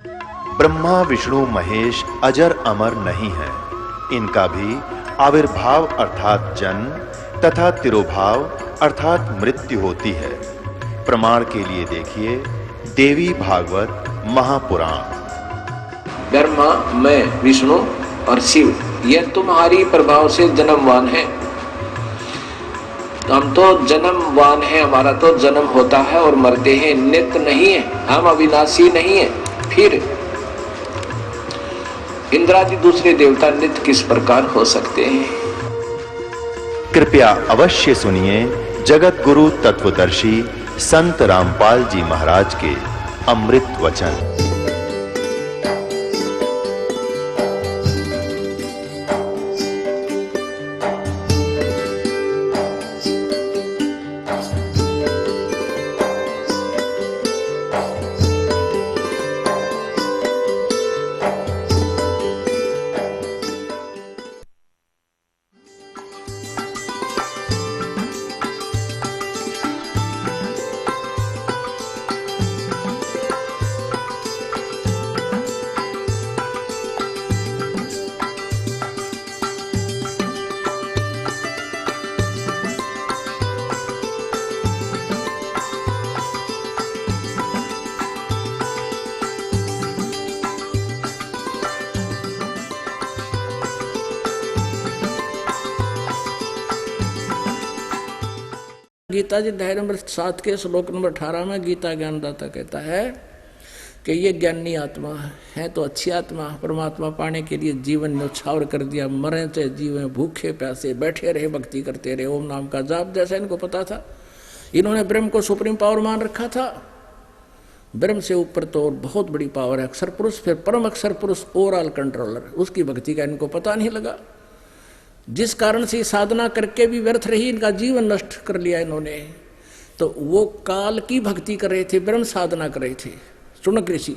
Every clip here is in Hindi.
ब्रह्मा विष्णु महेश अजर अमर नहीं है, इनका भी आविर्भाव अर्थात जन्म तथा तिरोभाव अर्थात मृत्यु होती है। प्रमाण के लिए देखिए देवी भागवत महापुराण। ब्रह्मा, मैं, विष्णु और शिव यह तुम्हारी प्रभाव से जन्मवान है। हम तो जन्मवान है, हमारा तो जन्म होता है और मरते हैं, नित्य नहीं है, हम अविनाशी नहीं है। फिर इंद्रादि दूसरे देवता नित्य किस प्रकार हो सकते हैं? कृपया अवश्य सुनिए जगत गुरु तत्वदर्शी संत रामपाल जी महाराज के अमृत वचन। गीता जी अध्याय नंबर 7 के श्लोक नंबर 18 में गीता ज्ञानदाता कहता है कि ये ज्ञानी आत्मा है तो अच्छी आत्मा, परमात्मा पाने के लिए जीवन न्यौछावर कर दिया, मरे चाहे जीवे, भूखे प्यासे बैठे रहे, भक्ति करते रहे, ओम नाम का जाप, जैसा इनको पता था। इन्होंने ब्रह्म को सुप्रीम पावर मान रखा था। ब्रह्म से ऊपर तो और बहुत बड़ी पावर है अक्षर पुरुष, फिर परम अक्षर पुरुष ओवरऑल कंट्रोलर, उसकी भक्ति का इनको पता नहीं लगा, जिस कारण से साधना करके भी व्यर्थ रही, इनका जीवन नष्ट कर लिया इन्होंने। तो वो काल की भक्ति कर रहे थे, ब्रह्म साधना कर रहे थे। शुनक ऋषि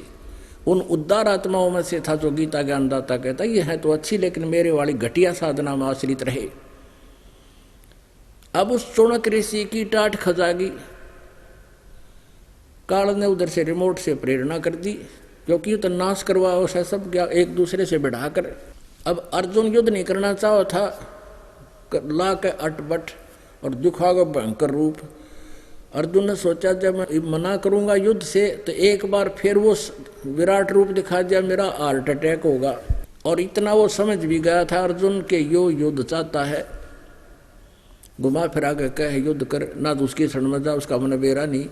उन उद्धार आत्माओं में से था जो गीता ज्ञानदाता कहता ये है तो अच्छी, लेकिन मेरे वाली घटिया साधना में आश्रित रहे। अब उस शुनक ऋषि की टाट खजागी काल ने उधर से रिमोट से प्रेरणा कर दी, क्योंकि तो नाश करवाओ सब क्या एक दूसरे से बढ़ाकर। अब अर्जुन युद्ध नहीं करना चाहो था, ला के अटबट और दिखागा भयंकर रूप। अर्जुन ने सोचा जब मैं मना करूंगा युद्ध से तो एक बार फिर वो विराट रूप दिखा दिया, मेरा हार्ट अटैक होगा। और इतना वो समझ भी गया था अर्जुन के यो युद्ध चाहता है, घुमा फिरा के कहे युद्ध कर, ना तो उसकी शरण में जा, उसका मन बेरा नहीं,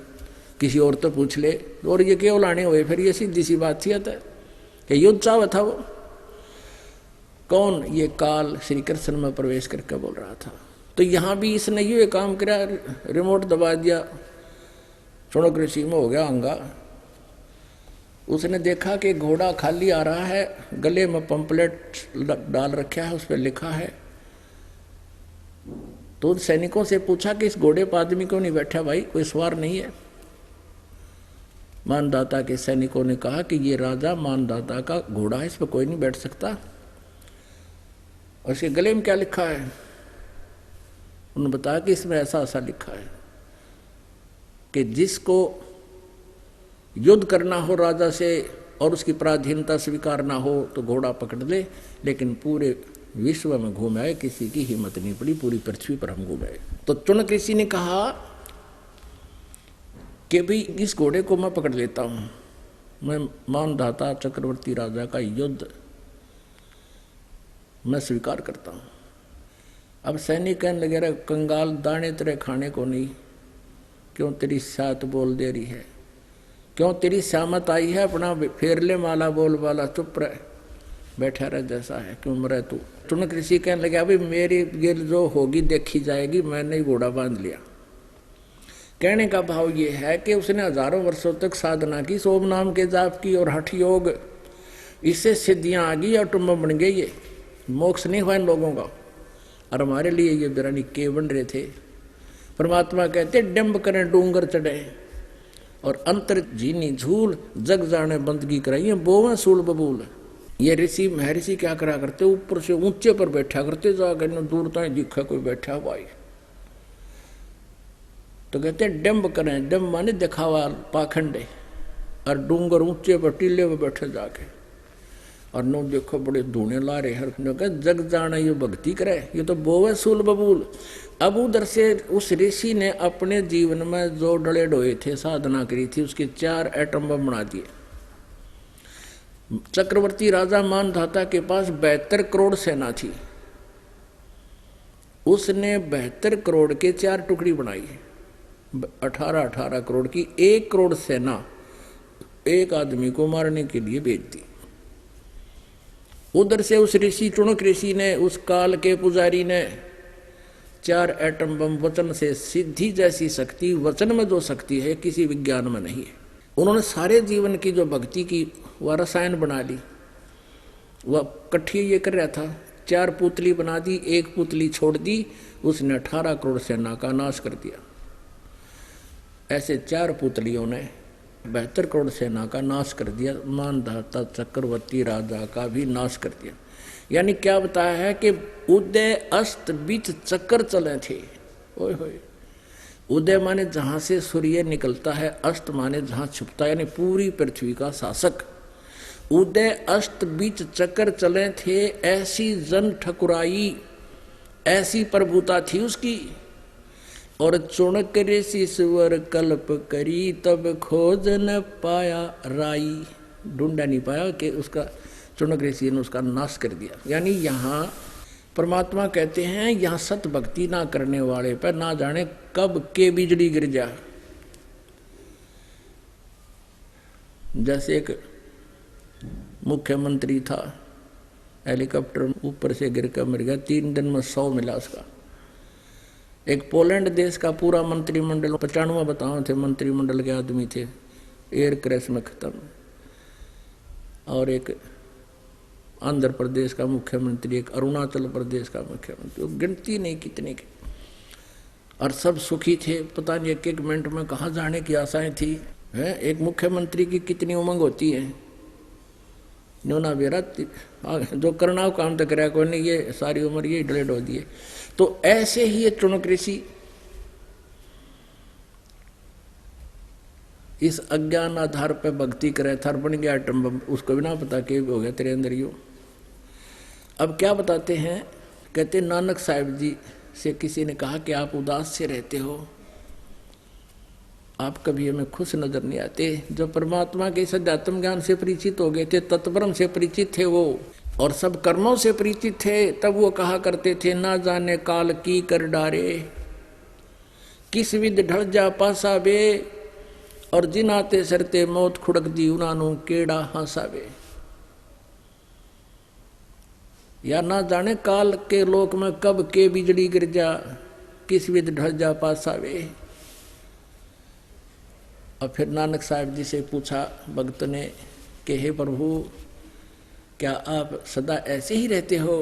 किसी और तो पूछ ले। और ये क्यों लाने हुए, फिर ये सीधी सी बात थी कि युद्ध चाह था वो कौन, ये काल श्री कृष्ण में प्रवेश करके बोल रहा था। तो यहाँ भी इसने ये काम किया, रिमोट दबा दिया, शुनक ऋषि में हो गया अंगा। उसने देखा कि घोड़ा खाली आ रहा है, गले में पंपलेट डाल रखा है, उस पर लिखा है। तो सैनिकों से पूछा कि इस घोड़े पर आदमी क्यों नहीं बैठा भाई, कोई सवार नहीं है। मानदाता के सैनिकों ने कहा कि ये राजा मानदाता का घोड़ा है, इस पर कोई नहीं बैठ सकता। और इसके गले में क्या लिखा है, उन्होंने बताया कि इसमें ऐसा ऐसा लिखा है कि जिसको युद्ध करना हो राजा से और उसकी पराधीनता स्वीकार ना हो तो घोड़ा पकड़ ले, लेकिन पूरे विश्व में घूमे किसी की हिम्मत नहीं पड़ी, पूरी पृथ्वी पर हम घूमे। तो शुनक ऋषि ने कहा कि भाई इस घोड़े को मैं पकड़ लेता हूं, मैं मानदाता चक्रवर्ती राजा का युद्ध मैं स्वीकार करता हूं। अब सैनिक कहने लगे रे कंगाल, दाने तेरे खाने को नहीं, क्यों तेरी सात बोल दे रही है, क्यों तेरी श्यामत आई है, अपना फेर ले माला बोल वाला, चुप रह, बैठा रह जैसा है, क्यों मरे तू। शुनक ऋषि कहने लगे अभी मेरी गिर जो होगी देखी जाएगी, मैंने घोड़ा बांध लिया। कहने का भाव ये है कि उसने हजारों वर्षों तक साधना की, सोम नाम के जाप की और हठ योग, इससे सिद्धियां आ गई और टुम्ब बन गए, ये मोक्ष नहीं हुआ इन लोगों का। और हमारे लिए ये बिरानी के बन रहे थे। परमात्मा कहते डंब करें डूंगर चढ़े और अंतर जीनी झूल, जग जाने बंदगी कराइए बोवे सूल बबूल। ये ऋषि महर्षि क्या करा करते, ऊपर से ऊंचे पर बैठा करते, जाकर दूर तक दिखा कोई बैठा हुआ है तो कहते डंब करें, डंब माने दिखावा, पाखंड है, और डूंगर ऊंचे पर टीले में बैठे जाके, और नो देखो बड़े धूने ला रहे हर जग जाना ये भक्ति करे, ये तो बोवे सूल बबूल। अब उधर से उस ऋषि ने अपने जीवन में जो डले डोए थे, साधना करी थी, उसके 4 एटम बम बना दिए। चक्रवर्ती राजा मानधाता के पास 72 करोड़ सेना थी, उसने 72 करोड़ के 4 टुकड़ी बनाई, 18 करोड़ की 1 करोड़ सेना एक आदमी को मारने के लिए भेज दी। उधर से उस ऋषि चुणक ऋषि ने, उस काल के पुजारी ने 4 एटम बम, वचन से सिद्धि जैसी शक्ति, वचन में जो शक्ति है किसी विज्ञान में नहीं है। उन्होंने सारे जीवन की जो भक्ति की वह रसायन बना ली। वह कठिया ये कर रहा था, 4 पुतली बना दी, 1 पुतली छोड़ दी, उसने 18 करोड़ सेना का नाश कर दिया। ऐसे 4 पुतलियों ने 72 करोड़ सेना का नाश कर दिया, मानधाता चक्रवर्ती राजा का भी नाश कर दिया। यानी क्या बताया है कि उदय अस्त बीच चक्कर चले थे। ओए होए, उदय माने जहां से सूर्य निकलता है, अस्त माने जहां छुपता है, यानी पूरी पृथ्वी का शासक। उदय अस्त बीच चक्कर चले थे, ऐसी जन ठकुराई, ऐसी प्रभुता थी उसकी। और चुणक ऋषि स्वर कल्प करी, तब खोज न पाया राई, ढूंढा नहीं पाया कि उसका चुणक ऋषि ने उसका नाश कर दिया। यानी यहाँ परमात्मा कहते हैं, यहाँ सत भक्ति ना करने वाले पर ना जाने कब के बिजली गिर जा। जैसे एक मुख्यमंत्री था, हेलीकॉप्टर ऊपर से गिर कर मर गया, 3 दिन में 100 मिला उसका। एक पोलैंड देश का पूरा मंत्रिमंडल, 95 बताओ थे मंत्रिमंडल के आदमी थे, एयर क्रैश में खत्म। और एक आंध्र प्रदेश का मुख्यमंत्री, एक अरुणाचल प्रदेश का मुख्यमंत्री, गिनती नहीं कितने के, और सब सुखी थे। पता नहीं 1-1 मिनट में कहाँ जाने की आशाएं थी। है एक मुख्यमंत्री की कितनी उमंग होती है, न्योना बेरा जो करना काम तो कराया कोई नहीं, ये सारी उम्र ये डले डो दिए। तो ऐसे ही ये चुणक ऋषि इस अज्ञान आधार पर भक्ति करे था, बन गया एटम बम, उसको भी ना पता कि हो गया तेरे अंदर यो। अब क्या बताते हैं, कहते नानक साहिब जी से किसी ने कहा कि आप उदास से रहते हो, आप कभी हमें खुश नजर नहीं आते। जब परमात्मा के इस अध्यात्म ज्ञान से परिचित हो गए थे, तत्परम से परिचित थे वो, और सब कर्मों से परिचित थे, तब वो कहा करते थे, ना जाने काल की कर डारे, किस विध ढल जा पासा बे, और जिन आते सरते मौत खुड़क दी उनानू केड़ा हासावे। या ना जाने काल के लोक में कब के बिजली गिर जा, किस विध ढल जा पासावे। और फिर नानक साहिब जी से पूछा भक्त ने कि हे प्रभु, क्या आप सदा ऐसे ही रहते हो?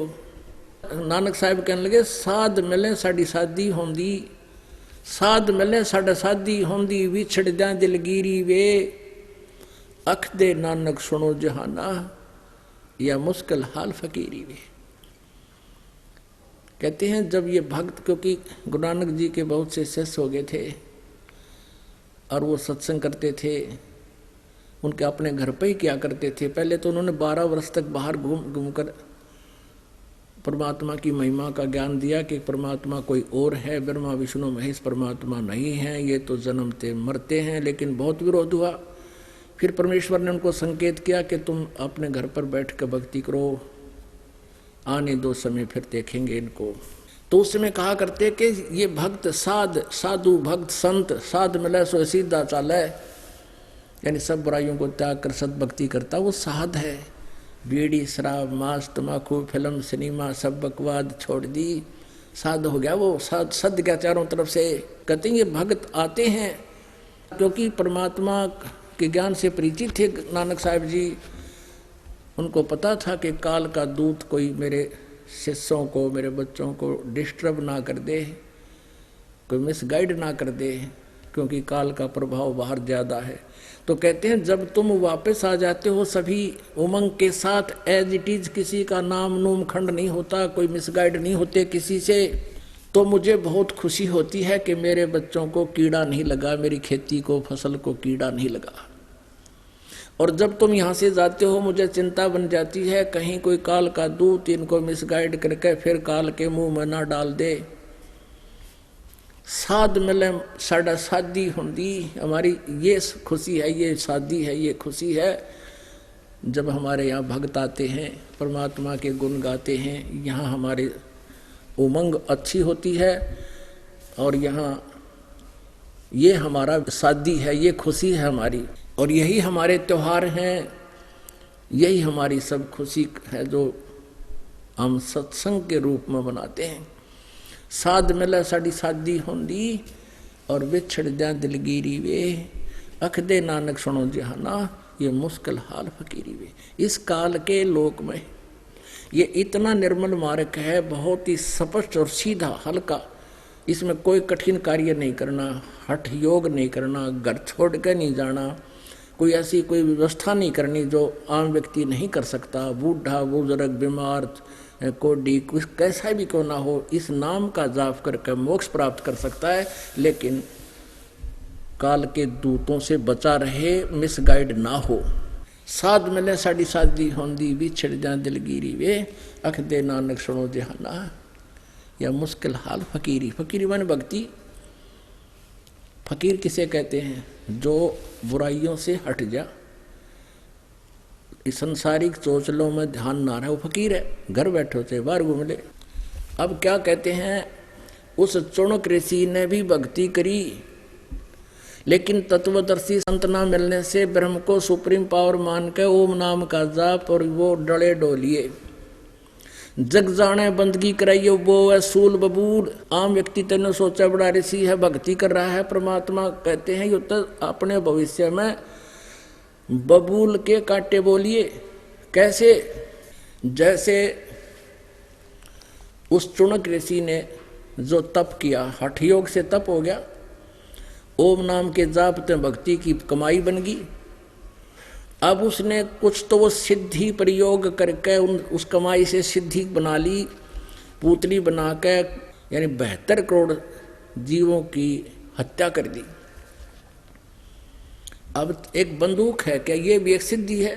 नानक साहिब कहने लगे, साध मिले साड़ी शादी होंदी, साध मिले साड़ा शादी होंदी, विछड़ जा दिलगिरी वे, अख दे नानक सुनो जहाना, या मुश्किल हाल फकीरी वे। कहते हैं जब ये भक्त, क्योंकि गुरु नानक जी के बहुत से शिष्य हो गए थे और वो सत्संग करते थे, उनके अपने घर पे ही क्या करते थे। पहले तो उन्होंने 12 वर्ष तक बाहर घूम कर परमात्मा की महिमा का ज्ञान दिया कि परमात्मा कोई और है, ब्रह्मा विष्णु महेश परमात्मा नहीं है, ये तो जन्मते मरते हैं। लेकिन बहुत विरोध हुआ। फिर परमेश्वर ने उनको संकेत किया कि तुम अपने घर पर बैठ कर भक्ति करो, आने दो समय फिर देखेंगे इनको। तो उस समय कहा करते कि ये भक्त साधु भक्त संत, साध मिले सो सीधा चाले, यानी सब बुराइयों को त्याग कर सद्भक्ति करता वो साध है। बीड़ी शराब मांस तम्बाकू फिल्म सिनेमा सब बकवाद छोड़ दी, साध हो गया वो, सद गया चारों तरफ से। कहते हैं ये भक्त आते हैं क्योंकि परमात्मा के ज्ञान से परिचित थे नानक साहिब जी। उनको पता था कि काल का दूत कोई मेरे शिष्यों को, मेरे बच्चों को डिस्टर्ब ना कर दे, कोई मिसगाइड ना कर दे, क्योंकि काल का प्रभाव बाहर ज़्यादा है। तो कहते हैं जब तुम वापस आ जाते हो सभी उमंग के साथ, एज इट इज, किसी का नाम नूम खंड नहीं होता, कोई मिसगाइड नहीं होते किसी से, तो मुझे बहुत खुशी होती है कि मेरे बच्चों को कीड़ा नहीं लगा, मेरी खेती को फसल को कीड़ा नहीं लगा। और जब तुम यहाँ से जाते हो मुझे चिंता बन जाती है कहीं कोई काल का दूत इनको मिसगाइड करके फिर काल के मुंह में ना डाल दे। साध मिले साड़ा शादी होंगी, हमारी ये खुशी है, ये शादी है, ये खुशी है जब हमारे यहाँ भक्त आते हैं, परमात्मा के गुण गाते हैं, यहाँ हमारे उमंग अच्छी होती है और यहाँ ये हमारा शादी है, ये खुशी है हमारी। और यही हमारे त्योहार हैं, यही हमारी सब खुशी है जो हम सत्संग के रूप में बनाते हैं। साध मिले साड़ी शादी होंदी और विछड़ जा दिलगिरी वे, अख दे नानक सुनो जहाना, ये मुश्किल हाल फकीरी वे। इस काल के लोक में ये इतना निर्मल मार्ग है, बहुत ही स्पष्ट और सीधा हल्का, इसमें कोई कठिन कार्य नहीं करना, हठ योग नहीं करना, घर छोड़ के नहीं जाना, कोई ऐसी कोई व्यवस्था नहीं करनी जो आम व्यक्ति नहीं कर सकता। बूढ़ा बुजुर्ग बीमार कोडी कुछ कैसा भी क्यों ना हो, इस नाम का जाप करके मोक्ष प्राप्त कर सकता है, लेकिन काल के दूतों से बचा रहे, मिसगाइड ना हो। साध मिले साड़ी शादी होंदी, बिछड़ जा दिलगिरी वे, अख दे नानक सुनो जहाना, या मुश्किल हाल फकीरी। फकीरी माने भक्ति। फकीर किसे कहते हैं? जो बुराइयों से हट जा, इस संसारिक चोचलों में ध्यान ना रहे, वो फकीर है। घर बैठे होते बाहर घूम ले। अब क्या कहते हैं, उस चुणक ऋषि ने भी भक्ति करी, लेकिन तत्वदर्शी संत ना मिलने से ब्रह्म को सुप्रीम पावर मान के ओम नाम का जाप और वो डले डोलिए। जग जाने बंदगी कराइयो वो है सूल बबूल। आम व्यक्ति तेने सोचा बड़ा ऋषि है, भक्ति कर रहा है, परमात्मा कहते हैं ये तो अपने भविष्य में बबूल के कांटे बोलिए। कैसे? जैसे उस चुणक ऋषि ने जो तप किया, हठ योग से तप हो गया, ओम नाम के जाप से भक्ति की कमाई बन गई। अब उसने कुछ तो वो सिद्धि प्रयोग करके उस कमाई से सिद्धि बना ली, पुतली बना के, यानी 72 करोड़ जीवों की हत्या कर दी। अब एक बंदूक है, क्या ये भी एक सिद्धि है?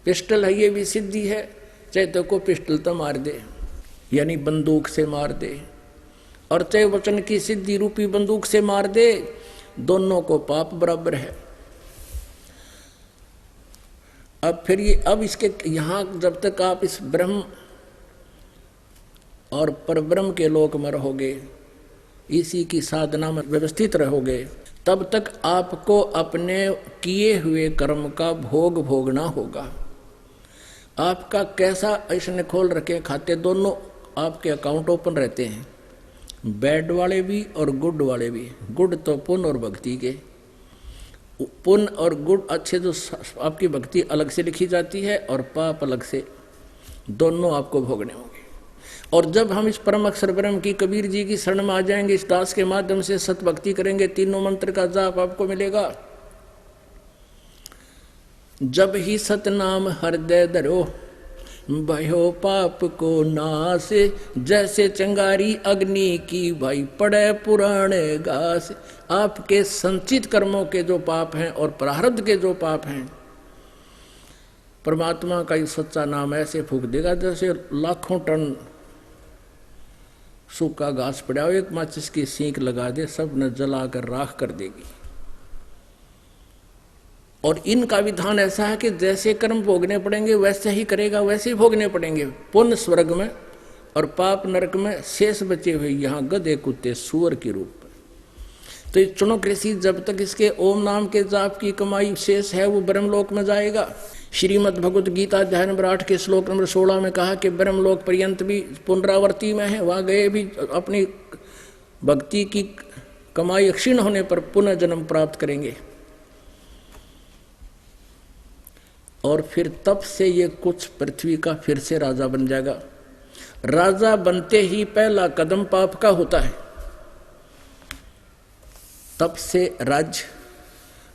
पिस्टल है, ये भी सिद्धि है। चाहे तो को पिस्टल तो मार दे, यानी बंदूक से मार दे, और चाहे वचन की सिद्धि रूपी बंदूक से मार दे, दोनों को पाप बराबर है। अब फिर ये, अब इसके यहाँ जब तक आप इस ब्रह्म और परब्रह्म के लोक में रहोगे, इसी की साधना में व्यवस्थित रहोगे, तब तक आपको अपने किए हुए कर्म का भोग भोगना होगा। आपका कैसा ऐसे खोल रखे खाते, दोनों आपके अकाउंट ओपन रहते हैं, बैड वाले भी और गुड वाले भी। गुड तो पुण्य और भक्ति के, पुण्य और गुण अच्छे जो आपकी भक्ति अलग से लिखी जाती है और पाप अलग से, दोनों आपको भोगने होंगे। और जब हम इस परम अक्षर ब्रह्म की कबीर जी की शरण में आ जाएंगे, इस दास के माध्यम से सत भक्ति करेंगे, तीनों मंत्र का जाप आपको मिलेगा। जब ही सतनाम हृदय धरो, भयो पाप को नाश, जैसे चंगारी अग्नि की भाई पड़े पुराने घास। आपके संचित कर्मों के जो पाप हैं और प्रारब्ध के जो पाप हैं, परमात्मा का ये सच्चा नाम ऐसे फूंक देगा जैसे लाखों टन सूखा घास पड़ा हो, एक माचिस की सींक लगा दे, सब न जलाकर राख कर देगी। और इनका विधान ऐसा है कि जैसे कर्म भोगने पड़ेंगे वैसे ही करेगा, वैसे ही भोगने पड़ेंगे। पुण्य स्वर्ग में और पाप नरक में, शेष बचे हुए यहाँ गधे कुत्ते सूअर के रूप में। तो ये चुणक ऋषि जब तक इसके ओम नाम के जाप की कमाई शेष है, वो ब्रह्मलोक में जाएगा। श्रीमद् भगवत गीता अध्याय नंबर 8 के श्लोक नंबर 16 में कहा कि ब्रह्मलोक पर्यंत भी पुनरावर्ती में है, वहां गए भी अपनी भक्ति की कमाई क्षीण होने पर पुनः जन्म प्राप्त करेंगे। और फिर तब से ये कुछ पृथ्वी का फिर से राजा बन जाएगा। राजा बनते ही पहला कदम पाप का होता है, तब से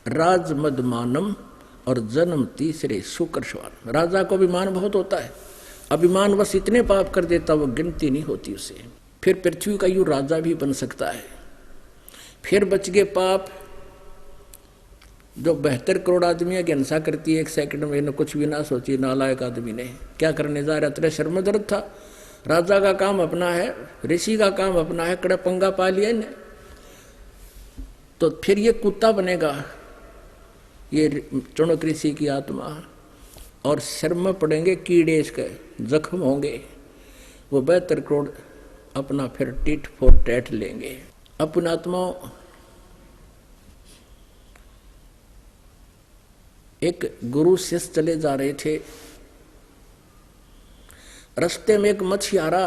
राज मदमानम और जन्म तीसरे सुकर्षवान। राजा को अभिमान बहुत होता है, अभिमान बस इतने पाप कर देता वो गिनती नहीं होती उसे। फिर पृथ्वी का यूं राजा भी बन सकता है। फिर बच गए पाप, जो 72 करोड़ आदमियों की हिंसा करती है 1 सेकंड में, कुछ भी ना सोची नालायक आदमी ने क्या करने जा रहा, तेरे शर्म में दर्द था। राजा का काम अपना है, ऋषि का काम अपना है, कड़ा पंगा पा लिया इन्हें, तो फिर ये कुत्ता बनेगा ये चुणक ऋषि की आत्मा, और शर्म में पड़ेंगे कीड़े, इसके जख्म होंगे, वो 72 करोड़ अपना फिर टिट फॉर टैट लेंगे। अपनी आत्माओं, एक गुरु शिष्य चले जा रहे थे, रास्ते में एक मछियारा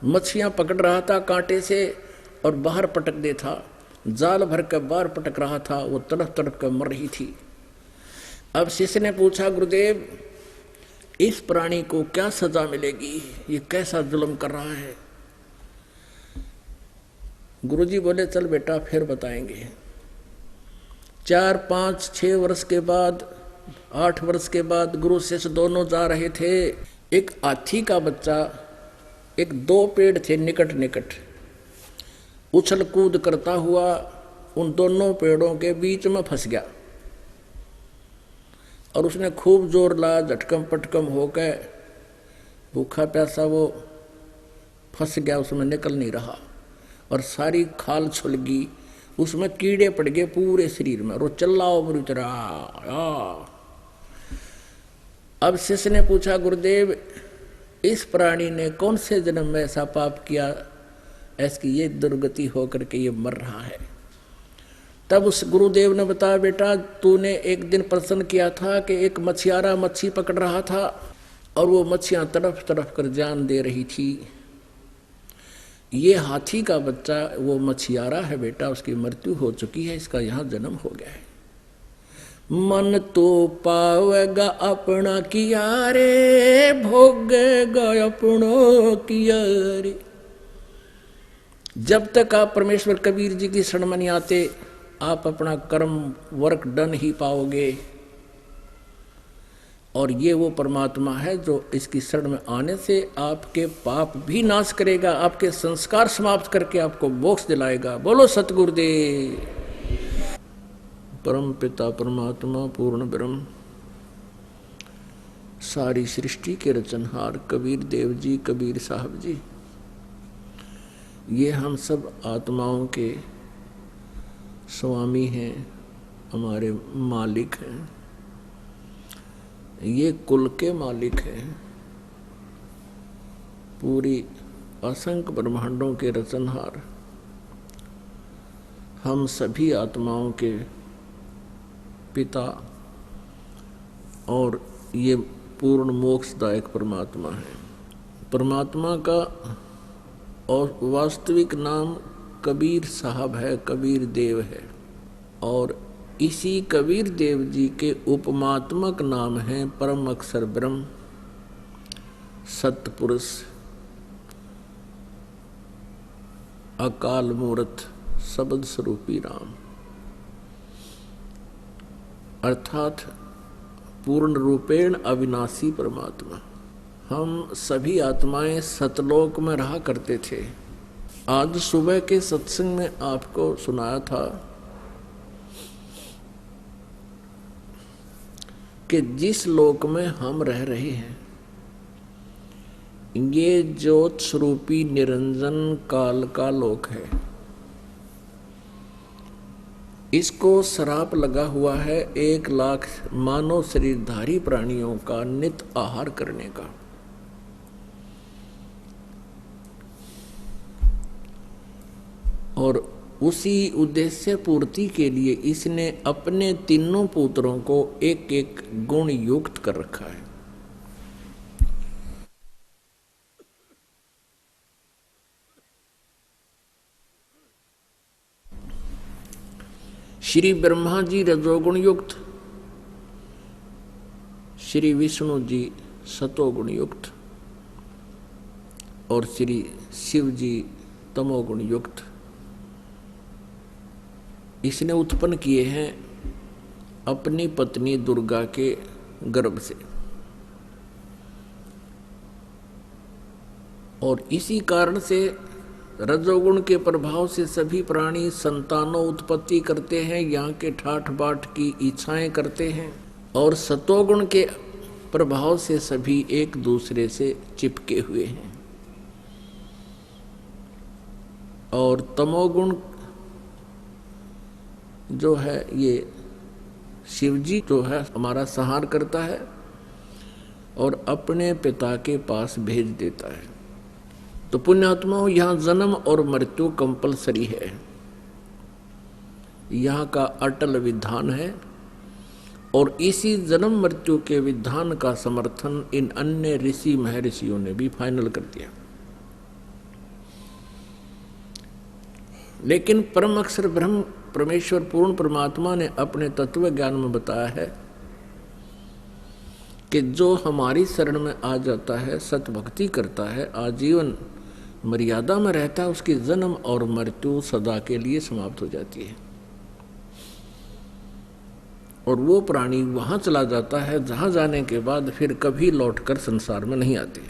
मछियां पकड़ रहा था कांटे से और बाहर पटक दे था, जाल भर कर बाहर पटक रहा था, वो तड़प तड़प कर मर रही थी। अब शिष्य ने पूछा, गुरुदेव इस प्राणी को क्या सजा मिलेगी, ये कैसा जुल्म कर रहा है। गुरुजी बोले, चल बेटा फिर बताएंगे। 4, 5, 6 वर्ष के बाद, 8 वर्ष के बाद गुरु शिष्य दोनों जा रहे थे। एक हाथी का बच्चा, एक 2 पेड़ थे निकट निकट, उछल कूद करता हुआ उन दोनों पेड़ों के बीच में फंस गया और उसने खूब जोर लाया, झटकम पटकम होकर भूखा प्यासा वो फंस गया, उसमें निकल नहीं रहा और सारी खाल छुल गई, उसमें कीड़े पड़ गए पूरे शरीर में, रो चिल्लाओ बुरी तरह। अब शिष्य ने पूछा, गुरुदेव इस प्राणी ने कौन से जन्म में ऐसा पाप किया, ऐसी ये दुर्गति होकर के ये मर रहा है। तब उस गुरुदेव ने बताया, बेटा तूने एक दिन प्रश्न किया था कि एक मछियारा मच्छी पकड़ रहा था और वो मच्छियां तड़प तड़प कर जान दे रही थी। ये हाथी का बच्चा वो मछियारा है बेटा, उसकी मृत्यु हो चुकी है, इसका यहाँ जन्म हो गया है। मन तो पावेगा अपना किया रे, भोगेगा अपनो किया रे। जब तक आप परमेश्वर कबीर जी की शरण में नहीं आते, आप अपना कर्म वर्क डन ही पाओगे। और ये वो परमात्मा है जो इसकी शरण में आने से आपके पाप भी नाश करेगा, आपके संस्कार समाप्त करके आपको मोक्ष दिलाएगा। बोलो सतगुरुदेव। परम पिता परमात्मा पूर्ण ब्रह्म, सारी सृष्टि के रचनहार कबीर देव जी, कबीर साहब जी, ये हम सब आत्माओं के स्वामी हैं, हमारे मालिक हैं, ये कुल के मालिक हैं, पूरी असंख्य ब्रह्मांडों के रचनहार, हम सभी आत्माओं के पिता और ये पूर्ण मोक्षदायक परमात्मा है। परमात्मा का और वास्तविक नाम कबीर साहब है, कबीर देव है, और इसी कबीर देव जी के उपमात्मक नाम है परम अक्षर ब्रह्म, सतपुरुष, अकाल मूर्त, शब्द स्वरूपी राम, अर्थात पूर्ण रूपेण अविनाशी परमात्मा। हम सभी आत्माएं सतलोक में रहा करते थे। आज सुबह के सत्संग में आपको सुनाया था कि जिस लोक में हम रह रहे हैं, ये ज्योत स्वरूपी निरंजन काल का लोक है। इसको श्राप लगा हुआ है 1 लाख मानव शरीरधारी प्राणियों का नित आहार करने का। और उसी उद्देश्य पूर्ति के लिए इसने अपने तीनों पुत्रों को एक एक गुण युक्त कर रखा है। श्री ब्रह्मा जी रजोगुण युक्त, श्री विष्णु जी सतोगुण युक्त और श्री शिव जी तमोगुण युक्त। इसने उत्पन्न किए हैं अपनी पत्नी दुर्गा के गर्भ से, और इसी कारण से रजोगुण के प्रभाव से सभी प्राणी संतानों उत्पत्ति करते हैं, यहाँ के ठाठ बाट की इच्छाएं करते हैं, और सतोगुण के प्रभाव से सभी एक दूसरे से चिपके हुए हैं। और तमोगुण जो है ये शिवजी जो है हमारा संहार करता है और अपने पिता के पास भेज देता है। तो पुण्यात्माओं, यहाँ जन्म और मृत्यु कंपलसरी है, यहाँ का अटल विधान है, और इसी जन्म मृत्यु के विधान का समर्थन इन अन्य ऋषि महर्षियों ने भी फाइनल कर दिया। लेकिन परम अक्षर ब्रह्म परमेश्वर पूर्ण परमात्मा ने अपने तत्व ज्ञान में बताया है कि जो हमारी शरण में आ जाता है, सत भक्ति करता है, आजीवन मर्यादा में रहता है, उसकी जन्म और मृत्यु सदा के लिए समाप्त हो जाती है, और वो प्राणी वहां चला जाता है जहां जाने के बाद फिर कभी लौटकर संसार में नहीं आते।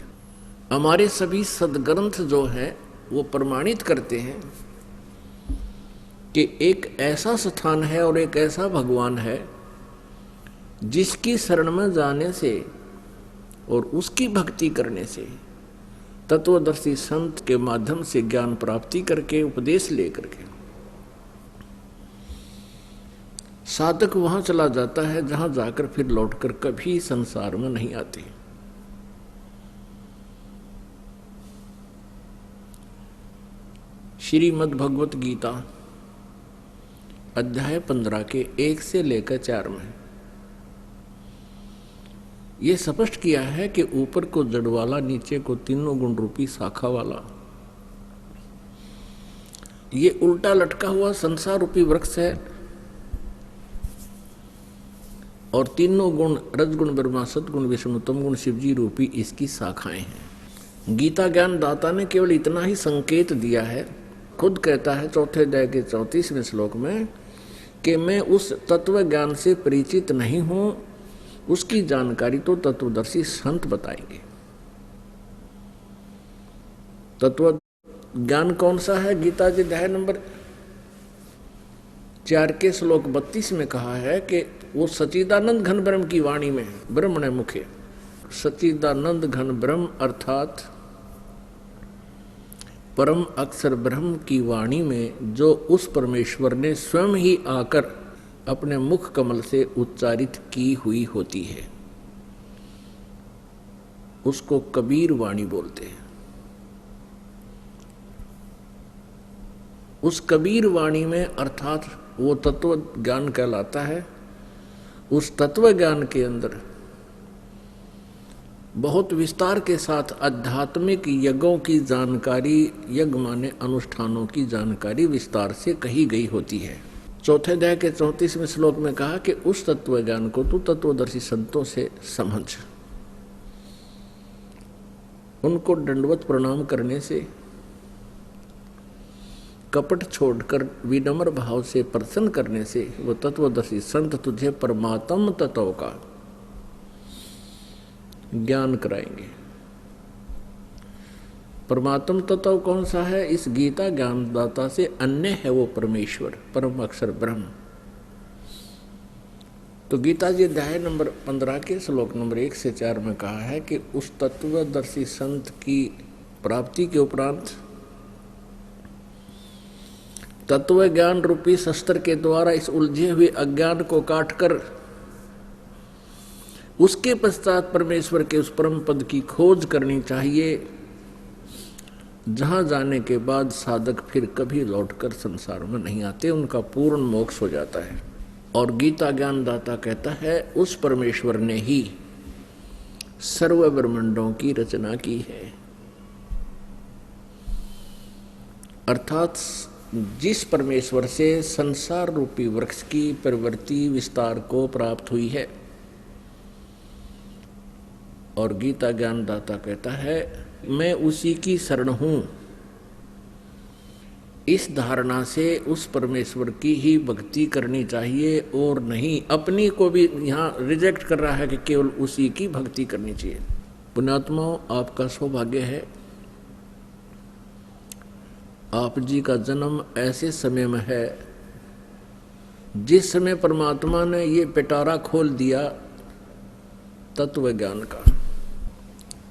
हमारे सभी सदग्रंथ जो हैं वो प्रमाणित करते हैं कि एक ऐसा स्थान है और एक ऐसा भगवान है जिसकी शरण में जाने से और उसकी भक्ति करने से, तत्वदर्शी संत के माध्यम से ज्ञान प्राप्ति करके, उपदेश लेकर के साधक वहां चला जाता है जहां जाकर फिर लौटकर कभी संसार में नहीं आते। श्रीमद् भगवत गीता अध्याय 15 के 1 से लेकर 4 में ये स्पष्ट किया है कि ऊपर को जड़ वाला, नीचे को तीनों गुण रूपी शाखा वाला, ये उल्टा लटका हुआ संसार रूपी वृक्ष है, और तीनों गुण रजगुण ब्रह्मा, सतगुण विष्णु, तमगुण शिवजी रूपी इसकी शाखाएं हैं। गीता ज्ञान दाता ने केवल इतना ही संकेत दिया है। खुद कहता है चौथे अध्याय के 34वें श्लोक में कि मैं उस तत्व ज्ञान से परिचित नहीं हूं, उसकी जानकारी तो तत्वदर्शी संत बताएंगे। तत्व ज्ञान कौन सा है? गीता जी अध्याय नंबर 4 के श्लोक 32 में कहा है कि वो सच्चिदानंद घन ब्रह्म की वाणी में है, ब्रह्म ने मुखे। सच्चिदानंद घन ब्रह्म अर्थात परम अक्षर ब्रह्म की वाणी में जो उस परमेश्वर ने स्वयं ही आकर अपने मुख कमल से उच्चारित की हुई होती है, उसको कबीर वाणी बोलते हैं। उस कबीर वाणी में अर्थात वो तत्व ज्ञान कहलाता है। उस तत्व ज्ञान के अंदर बहुत विस्तार के साथ आध्यात्मिक यज्ञों की जानकारी, यज्ञ माने अनुष्ठानों की जानकारी विस्तार से कही गई होती है। चौथे अध्याय के 34वें श्लोक में कहा कि उस तत्व ज्ञान को तू तत्वदर्शी संतों से समझ। उनको दंडवत प्रणाम करने से, कपट छोड़कर विनम्र भाव से प्रसन्न करने से वो तत्वदर्शी संत तुझे परमात्म तत्व का ज्ञान कराएंगे। परमात्म तत्व कौन सा है? इस गीता ज्ञानदाता से अन्य है वो परमेश्वर, परम अक्षर ब्रह्म। तो गीता जी अध्याय नंबर 15 के श्लोक नंबर 1 से 4 में कहा है कि उस तत्वदर्शी संत की प्राप्ति के उपरांत तत्व ज्ञान रूपी शस्त्र के द्वारा इस उलझे हुए अज्ञान को काटकर उसके पश्चात परमेश्वर के उस परम पद की खोज करनी चाहिए, जहां जाने के बाद साधक फिर कभी लौटकर संसार में नहीं आते, उनका पूर्ण मोक्ष हो जाता है। और गीता ज्ञानदाता कहता है उस परमेश्वर ने ही सर्व ब्रह्मांडों की रचना की है, अर्थात जिस परमेश्वर से संसार रूपी वृक्ष की प्रवृत्ति विस्तार को प्राप्त हुई है। और गीता ज्ञानदाता कहता है मैं उसी की शरण हूं। इस धारणा से उस परमेश्वर की ही भक्ति करनी चाहिए और नहीं अपनी को भी यहाँ रिजेक्ट कर रहा है कि केवल उसी की भक्ति करनी चाहिए। पुण्यात्माओं, आपका सौभाग्य है आप जी का जन्म ऐसे समय में है जिस समय परमात्मा ने ये पिटारा खोल दिया तत्व ज्ञान का।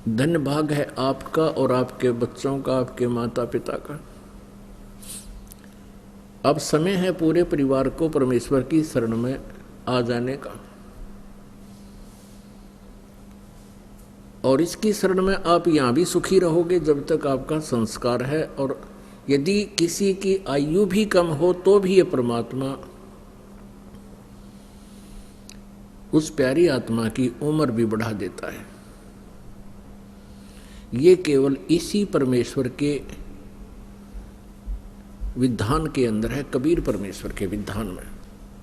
धन्य भाग है आपका और आपके बच्चों का, आपके माता पिता का। अब समय है पूरे परिवार को परमेश्वर की शरण में आ जाने का, और इसकी शरण में आप यहाँ भी सुखी रहोगे जब तक आपका संस्कार है। और यदि किसी की आयु भी कम हो तो भी ये परमात्मा उस प्यारी आत्मा की उम्र भी बढ़ा देता है। ये केवल इसी परमेश्वर के विधान के अंदर है, कबीर परमेश्वर के विधान में।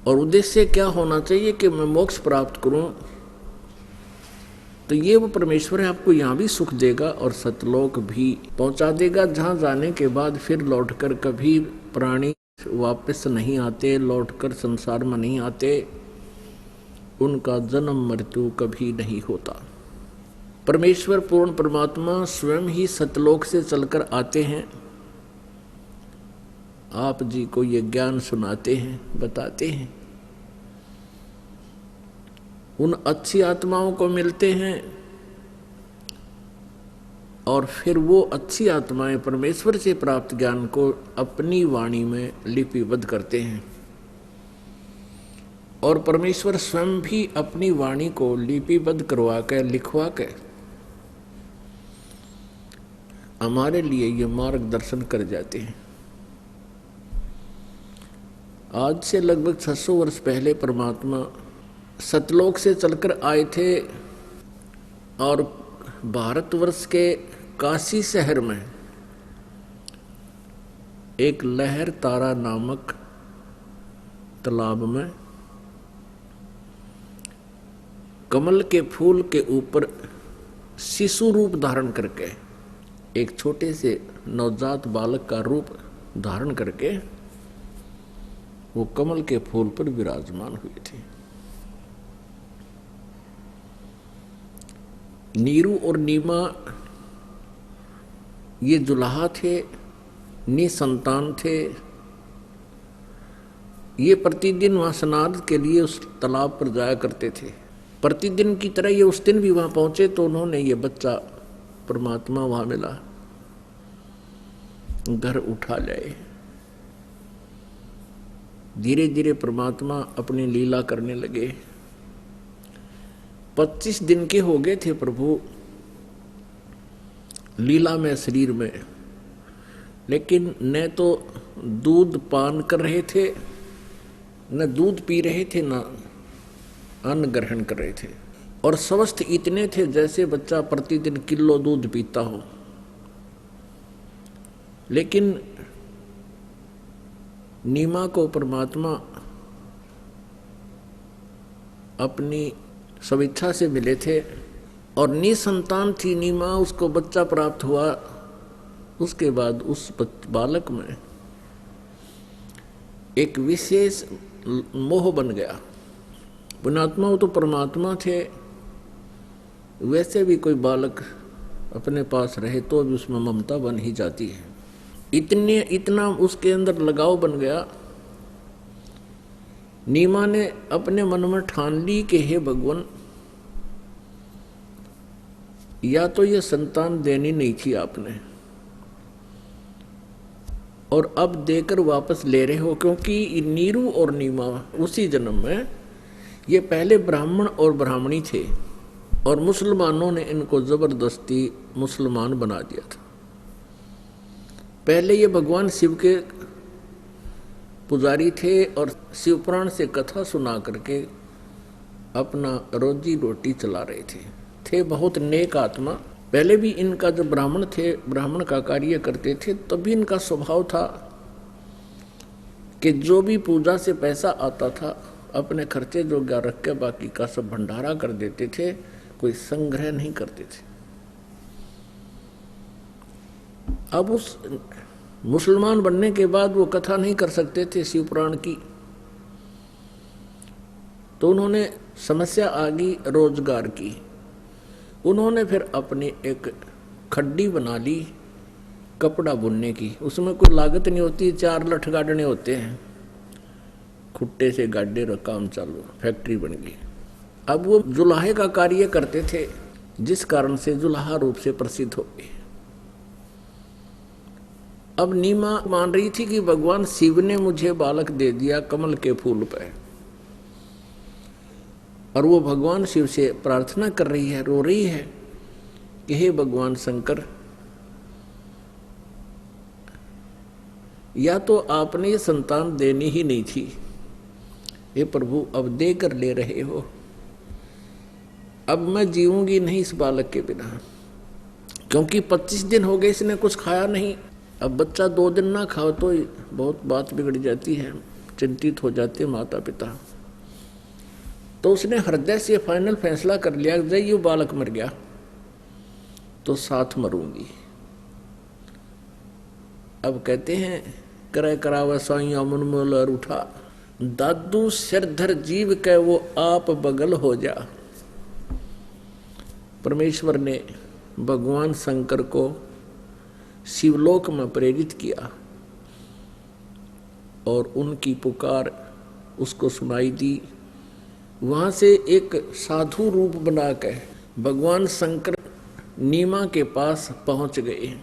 और उद्देश्य क्या होना चाहिए कि मैं मोक्ष प्राप्त करूं, तो ये वो परमेश्वर है आपको यहाँ भी सुख देगा और सतलोक भी पहुंचा देगा, जहां जाने के बाद फिर लौटकर कभी प्राणी वापस नहीं आते, लौटकर संसार में नहीं आते, उनका जन्म मृत्यु कभी नहीं होता। परमेश्वर पूर्ण परमात्मा स्वयं ही सतलोक से चलकर आते हैं, आप जी को ये ज्ञान सुनाते हैं, बताते हैं, उन अच्छी आत्माओं को मिलते हैं और फिर वो अच्छी आत्माएं परमेश्वर से प्राप्त ज्ञान को अपनी वाणी में लिपिबद्ध करते हैं। और परमेश्वर स्वयं भी अपनी वाणी को लिपिबद्ध करवा के, लिखवा के हमारे लिए ये मार्गदर्शन कर जाते हैं। आज से लगभग 600 वर्ष पहले परमात्मा सतलोक से चलकर आए थे और भारतवर्ष के काशी शहर में एक लहर तारा नामक तालाब में कमल के फूल के ऊपर शिशु रूप धारण करके, एक छोटे से नवजात बालक का रूप धारण करके वो कमल के फूल पर विराजमान हुए थे। नीरू और नीमा ये जुलाहा थे, निसंतान थे। ये प्रतिदिन वहां स्नान के लिए उस तालाब पर जाया करते थे। प्रतिदिन की तरह ये उस दिन भी वहां पहुंचे तो उन्होंने ये बच्चा परमात्मा वहां मिला, घर उठा लाए। धीरे धीरे परमात्मा अपनी लीला करने लगे। 25 दिन के हो गए थे प्रभु लीला में, शरीर में, लेकिन न तो दूध पान कर रहे थे, न दूध पी रहे थे, न अन्न ग्रहण कर रहे थे। और स्वस्थ इतने थे जैसे बच्चा प्रतिदिन किलो दूध पीता हो। लेकिन नीमा को परमात्मा अपनी स्वेच्छा से मिले थे और निसंतान थी नीमा, उसको बच्चा प्राप्त हुआ। उसके बाद उस बालक में एक विशेष मोह बन गया। पुण्यात्मा वो तो परमात्मा थे, वैसे भी कोई बालक अपने पास रहे तो भी उसमें ममता बन ही जाती है। इतना उसके अंदर लगाव बन गया। नीमा ने अपने मन में ठान ली कि हे भगवान, या तो ये संतान देनी नहीं थी आपने, और अब देकर वापस ले रहे हो, क्योंकि नीरू और नीमा उसी जन्म में ये पहले ब्राह्मण और ब्राह्मणी थे और मुसलमानों ने इनको जबरदस्ती मुसलमान बना दिया था। पहले ये भगवान शिव के पुजारी थे और शिव पुराण से कथा सुना करके अपना रोजी रोटी चला रहे थे बहुत नेक आत्मा। पहले भी इनका जब ब्राह्मण थे, ब्राह्मण का कार्य करते थे, तभी इनका स्वभाव था कि जो भी पूजा से पैसा आता था अपने खर्चे जोगा रख के बाकी का सब भंडारा कर देते थे, कोई संग्रह नहीं करते थे। अब उस मुसलमान बनने के बाद वो कथा नहीं कर सकते थे शिव पुराण की, तो उन्होंने समस्या आ गई रोजगार की। उन्होंने फिर अपनी एक खड्डी बना ली कपड़ा बुनने की, उसमें कोई लागत नहीं होती, 4 लठ गाड़ने होते हैं, खुट्टे से गाड़े और काम चालू, फैक्ट्री बन गई। अब वो जुलाहे का कार्य करते थे, जिस कारण से जुलाहा रूप से प्रसिद्ध हो गए। अब नीमा मान रही थी कि भगवान शिव ने मुझे बालक दे दिया कमल के फूल पर, और वो भगवान शिव से प्रार्थना कर रही है, रो रही है कि हे भगवान शंकर, या तो आपने ये संतान देनी ही नहीं थी, हे प्रभु अब दे कर ले रहे हो, अब मैं जीऊंगी नहीं इस बालक के बिना, क्योंकि 25 दिन हो गए इसने कुछ खाया नहीं। अब बच्चा 2 दिन ना खाओ तो बहुत बात बिगड़ जाती है, चिंतित हो जाते माता पिता। तो उसने हृदय से फाइनल फैसला कर लिया, जब ये बालक मर गया तो साथ मरूंगी। अब कहते हैं करे करावा साइया मुनमुल उठा, दादू सिरधर जीव के वो आप बगल हो जा। परमेश्वर ने भगवान शंकर को शिवलोक में प्रेरित किया और उनकी पुकार उसको सुनाई दी। वहां से एक साधु रूप बनाकर भगवान शंकर नीमा के पास पहुंच गए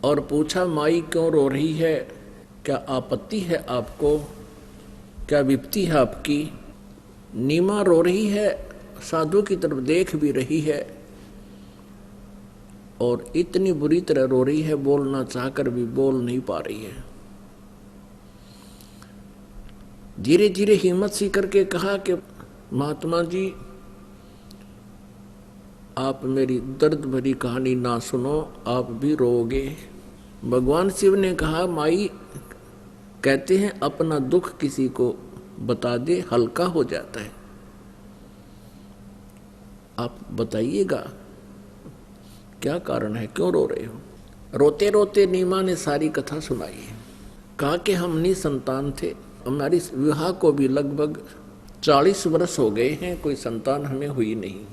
और पूछा, माई क्यों रो रही है, क्या आपत्ति है आपको, क्या विपत्ति है आपकी? नीमा रो रही है, साधु की तरफ देख भी रही है और इतनी बुरी तरह रो रही है, बोलना चाहकर भी बोल नहीं पा रही है। धीरे धीरे हिम्मत सी करके कहा कि महात्मा जी, आप मेरी दर्द भरी कहानी ना सुनो, आप भी रोओगे। भगवान शिव ने कहा, माई कहते हैं अपना दुख किसी को बता दे हल्का हो जाता है, आप बताइएगा क्या कारण है, क्यों रो रहे हो? रोते रोते नीमा ने सारी कथा सुनाई। कहा कि हम निसंतान थे, हमारी विवाह को भी लगभग 40 वर्ष हो गए हैं, कोई संतान हमें हुई नहीं,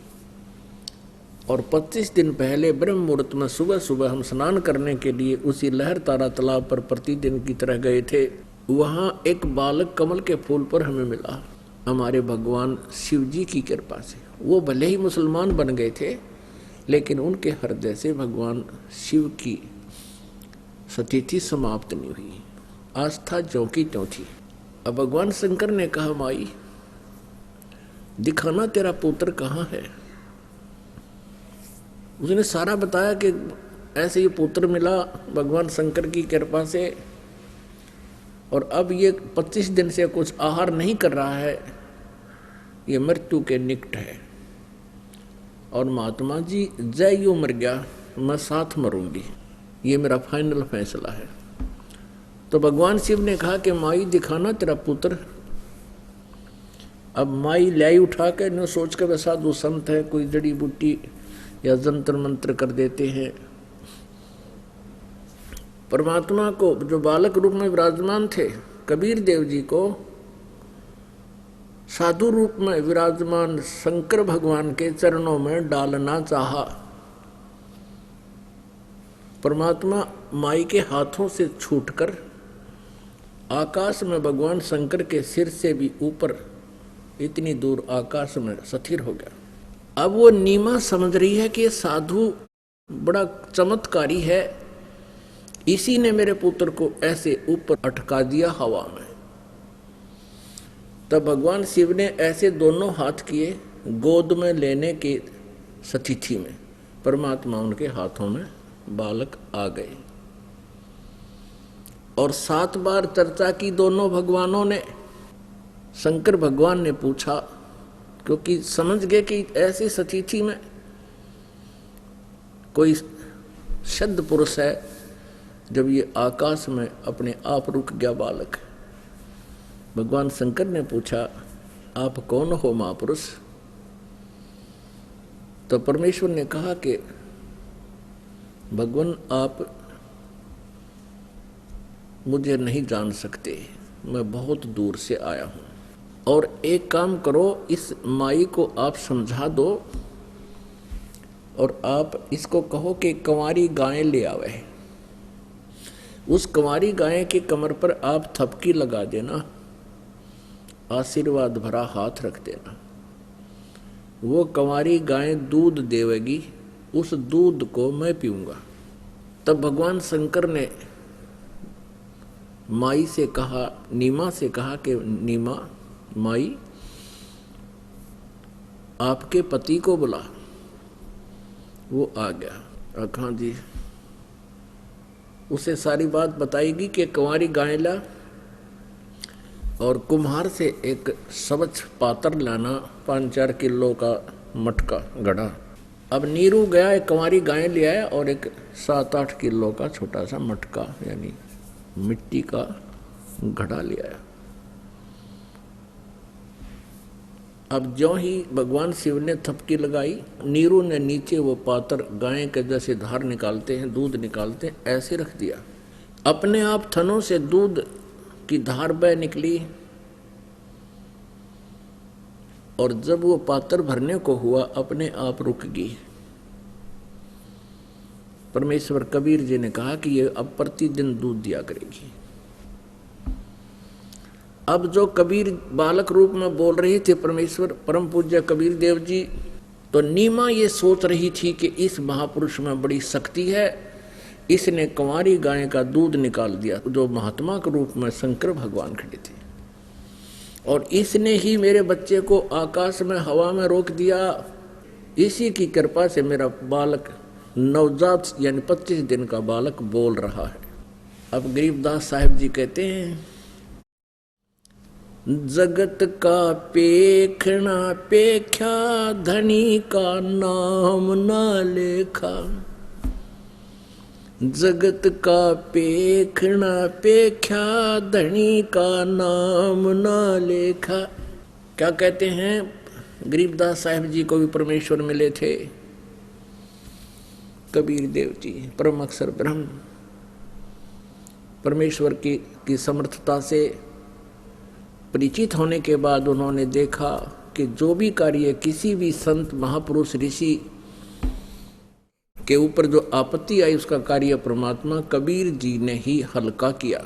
और 25 दिन पहले ब्रह्म मुहूर्त में सुबह सुबह हम स्नान करने के लिए उसी लहर तारा तालाब पर प्रतिदिन की तरह गए थे। वहाँ एक बालक कमल के फूल पर हमें मिला, हमारे भगवान शिव जी की कृपा से। वो भले ही मुसलमान बन गए थे, लेकिन उनके हृदय से भगवान शिव की स्थिति समाप्त नहीं हुई, आस्था ज्यों की त्यों थी। अब भगवान शंकर ने कहा, माई दिखाना तेरा पुत्र कहाँ है। उसने सारा बताया कि ऐसे ये पुत्र मिला भगवान शंकर की कृपा से, और अब ये 25 दिन से कुछ आहार नहीं कर रहा है, ये मृत्यु के निकट है, और महात्मा जी जय यूं मर गया मैं साथ मरूंगी, ये मेरा फाइनल फैसला है। तो भगवान शिव ने कहा कि माई दिखाना तेरा पुत्र। अब माई लाई उठा के न सोच के वैसा वो संत है, कोई जड़ी बूटी या जंतर मंत्र कर देते हैं। परमात्मा को जो बालक रूप में विराजमान थे, कबीर देव जी को साधु रूप में विराजमान शंकर भगवान के चरणों में डालना चाहा। परमात्मा माई के हाथों से छूटकर आकाश में भगवान शंकर के सिर से भी ऊपर इतनी दूर आकाश में स्थिर हो गया। अब वो नीमा समझ रही है कि ये साधु बड़ा चमत्कारी है, इसी ने मेरे पुत्र को ऐसे ऊपर अटका दिया हवा में। तब भगवान शिव ने ऐसे दोनों हाथ किए गोद में लेने की स्थिति में, परमात्मा उनके हाथों में बालक आ गए। और 7 बार चर्चा की दोनों भगवानों ने। शंकर भगवान ने पूछा, क्योंकि समझ गए कि ऐसी स्थिति में कोई शुद्ध पुरुष है, जब ये आकाश में अपने आप रुक गया बालक। भगवान शंकर ने पूछा, आप कौन हो महापुरुष? तो परमेश्वर ने कहा कि भगवान आप मुझे नहीं जान सकते, मैं बहुत दूर से आया हूं, और एक काम करो, इस माई को आप समझा दो और आप इसको कहो कि कंवारी गाय ले आवे, उस कंवारी गाय की कमर पर आप थपकी लगा देना, आशीर्वाद भरा हाथ रख देना, वो कंवारी गाय दूध देवेगी, उस दूध को मैं पीऊंगा। तब भगवान शंकर ने माई से कहा, नीमा से कहा कि नीमा माई आपके पति को बुला। वो आ गया। अखा जी उसे सारी बात बताएगी कि कंवारी गाय ला और कुम्हार से एक स्वच्छ पात्र लाना, 5-4 किलो का मटका घड़ा। अब नीरू गया, एक कंवारी गाय ले आया और एक 7-8 किलो का छोटा सा मटका यानी मिट्टी का घड़ा ले आया। अब ज्यों ही भगवान शिव ने थपकी लगाई, नीरू ने नीचे वो पात्र गाय के जैसे धार निकालते हैं, दूध निकालते हैं, ऐसे रख दिया। अपने आप थनों से दूध की धार बह निकली और जब वो पात्र भरने को हुआ अपने आप रुक गई। परमेश्वर कबीर जी ने कहा कि ये अब प्रतिदिन दूध दिया करेगी। अब जो कबीर बालक रूप में बोल रहे थे परमेश्वर परम पूज्य कबीर देव जी, तो नीमा ये सोच रही थी कि इस महापुरुष में बड़ी शक्ति है, इसने कंवारी गाय का दूध निकाल दिया जो महात्मा के रूप में शंकर भगवान खड़े थे, और इसने ही मेरे बच्चे को आकाश में हवा में रोक दिया। इसी की कृपा से मेरा बालक नवजात यानी 25 दिन का बालक बोल रहा है। अब गरीबदास साहिब जी कहते हैं, जगत का पेखना पेख्या, धनी का नाम ना लेखा। जगत का पेखना पेख्या, धनी का नाम ना लेखा। क्या कहते हैं? गरीबदास साहिब जी को भी परमेश्वर मिले थे, कबीर देव जी परम अक्षर ब्रह्म परमेश्वर की समर्थता से परिचित होने के बाद उन्होंने देखा कि जो भी कार्य किसी भी संत महापुरुष ऋषि के ऊपर जो आपत्ति आई, उसका कार्य परमात्मा कबीर जी ने ही हल्का किया,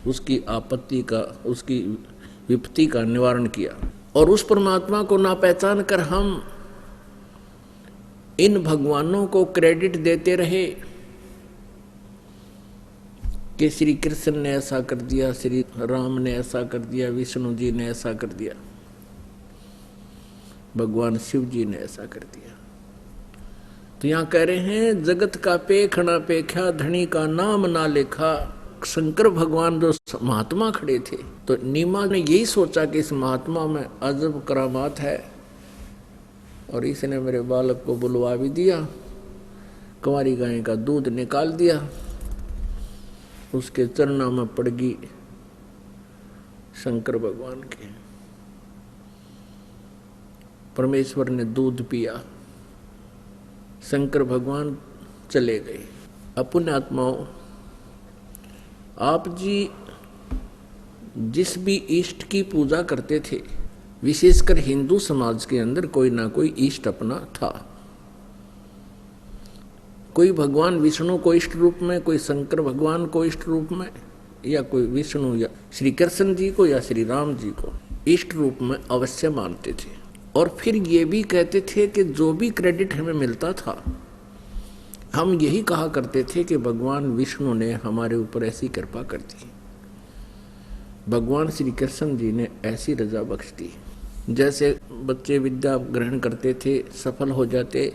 उसकी आपत्ति का, उसकी विपत्ति का निवारण किया। और उस परमात्मा को ना पहचान कर हम इन भगवानों को क्रेडिट देते रहे कि श्री कृष्ण ने ऐसा कर दिया, श्री राम ने ऐसा कर दिया, विष्णु जी ने ऐसा कर दिया, भगवान शिव जी ने ऐसा कर दिया। तो यहाँ कह रहे हैं जगत का पेखना पेख्या, धनी का नाम ना लेखा। शंकर भगवान जो महात्मा खड़े थे, तो नीमा ने यही सोचा कि इस महात्मा में अजब करामात है, और इसने मेरे बालक को बुलवा भी दिया, कंवारी गाय का दूध निकाल दिया, उसके चरणों में पड़ गई शंकर भगवान के। परमेश्वर ने दूध पिया, शंकर भगवान चले गए। अपने आत्माओं, आप जी जिस भी इष्ट की पूजा करते थे, विशेषकर हिंदू समाज के अंदर कोई ना कोई इष्ट अपना था। कोई भगवान विष्णु को इष्ट रूप में, कोई शंकर भगवान को इष्ट रूप में, या कोई विष्णु या श्री कृष्ण जी को या श्री राम जी को इष्ट रूप में अवश्य मानते थे। और फिर ये भी कहते थे कि जो भी क्रेडिट हमें मिलता था, हम यही कहा करते थे कि भगवान विष्णु ने हमारे ऊपर ऐसी कृपा कर दी, भगवान श्री कृष्ण जी ने ऐसी रजा बख्श दी। जैसे बच्चे विद्या ग्रहण करते थे, सफल हो जाते,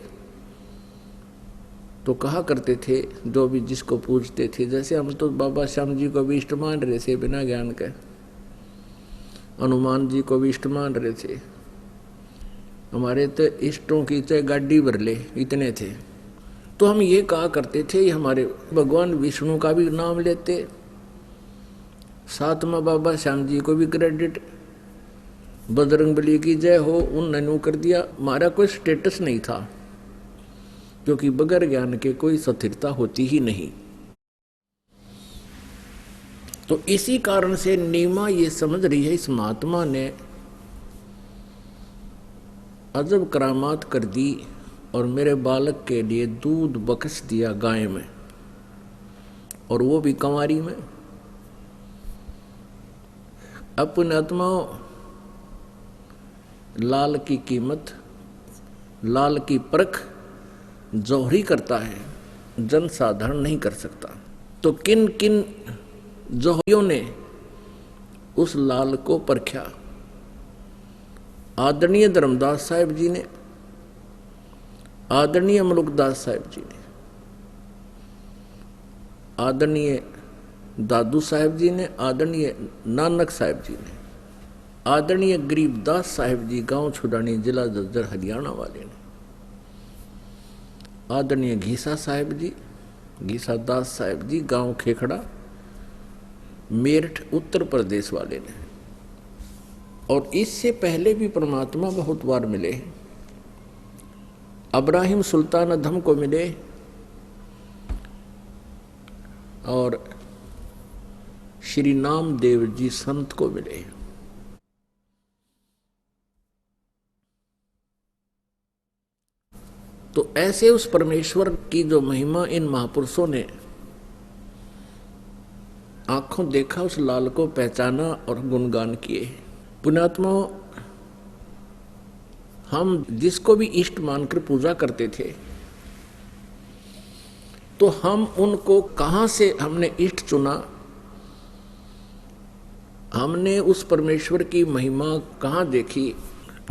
तो कहा करते थे जो भी जिसको पूछते थे, जैसे हम तो बाबा श्याम जी को भी इष्ट मान रहे थे बिना ज्ञान के, हनुमान जी को भी इष्ट मान रहे थे, हमारे तो इष्टों की चाहे गाड़ी भर ले इतने थे। तो हम ये कहा करते थे, ये हमारे भगवान विष्णु का भी नाम लेते, साथ में बाबा श्याम जी को भी क्रेडिट, बजरंगबली की जय हो, उन्होंने कर दिया। हमारा कोई स्टेटस नहीं था, क्योंकि बगैर ज्ञान के कोई स्थिरता होती ही नहीं। तो इसी कारण से नीमा ये समझ रही है इस महात्मा ने अजब करामात कर दी, और मेरे बालक के लिए दूध बख्श दिया गाय में, और वो भी कंवारी में। अपने आत्माओं, लाल की कीमत, लाल की परख जौहरी करता है, जन साधारण नहीं कर सकता। तो किन किन जौहरियों ने उस लाल को परख्या? आदरणीय धर्मदास साहिब जी ने, आदरणीय मलुकदास साहिब जी ने, आदरणीय दादू साहिब जी ने, आदरणीय नानक साहिब जी ने, आदरणीय गरीबदास साहिब जी गांव छुडानी जिला झज्जर हरियाणा वाले ने, आदरणीय घीसा साहिब जी, घीसा दास साहिब जी गांव खेखड़ा मेरठ उत्तर प्रदेश वाले ने। और इससे पहले भी परमात्मा बहुत बार मिले हैं। अब्राहिम सुल्तान अधम को मिले और श्री नामदेव जी संत को मिले। तो ऐसे उस परमेश्वर की जो महिमा इन महापुरुषों ने आंखों देखा, उस लाल को पहचाना और गुणगान किए। पुण्यात्माओं, हम जिसको भी इष्ट मानकर पूजा करते थे, तो हम उनको कहां से हमने इष्ट चुना? हमने उस परमेश्वर की महिमा कहां देखी?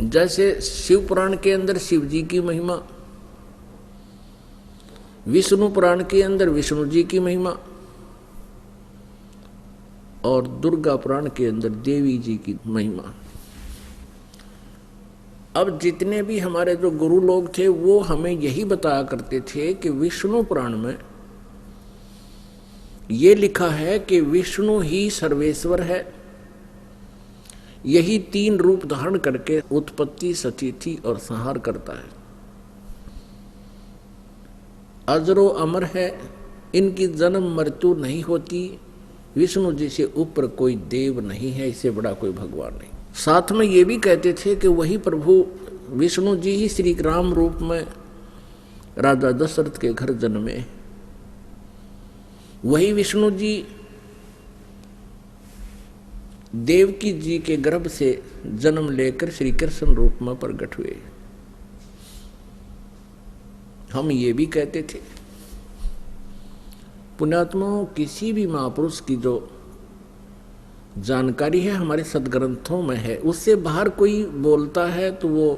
जैसे शिव पुराण के अंदर शिव जी की महिमा, विष्णु पुराण के अंदर विष्णु जी की महिमा, और दुर्गा पुराण के अंदर देवी जी की महिमा। अब जितने भी हमारे जो गुरु लोग थे वो हमें यही बताया करते थे कि विष्णु पुराण में ये लिखा है कि विष्णु ही सर्वेश्वर है, यही 3 रूप धारण करके उत्पत्ति, स्थिति और संहार करता है। अजरो अमर है, इनकी जन्म मृत्यु नहीं होती, विष्णु जी से ऊपर कोई देव नहीं है, इससे बड़ा कोई भगवान नहीं। साथ में ये भी कहते थे कि वही प्रभु विष्णु जी ही श्री राम रूप में राजा दशरथ के घर जन्मे, वही विष्णु जी देवकी जी के गर्भ से जन्म लेकर श्री कृष्ण रूप में प्रकट हुए। हम ये भी कहते थे। पुण्यात्माओं, किसी भी महापुरुष की जो जानकारी है हमारे सदग्रंथों में है, उससे बाहर कोई बोलता है तो वो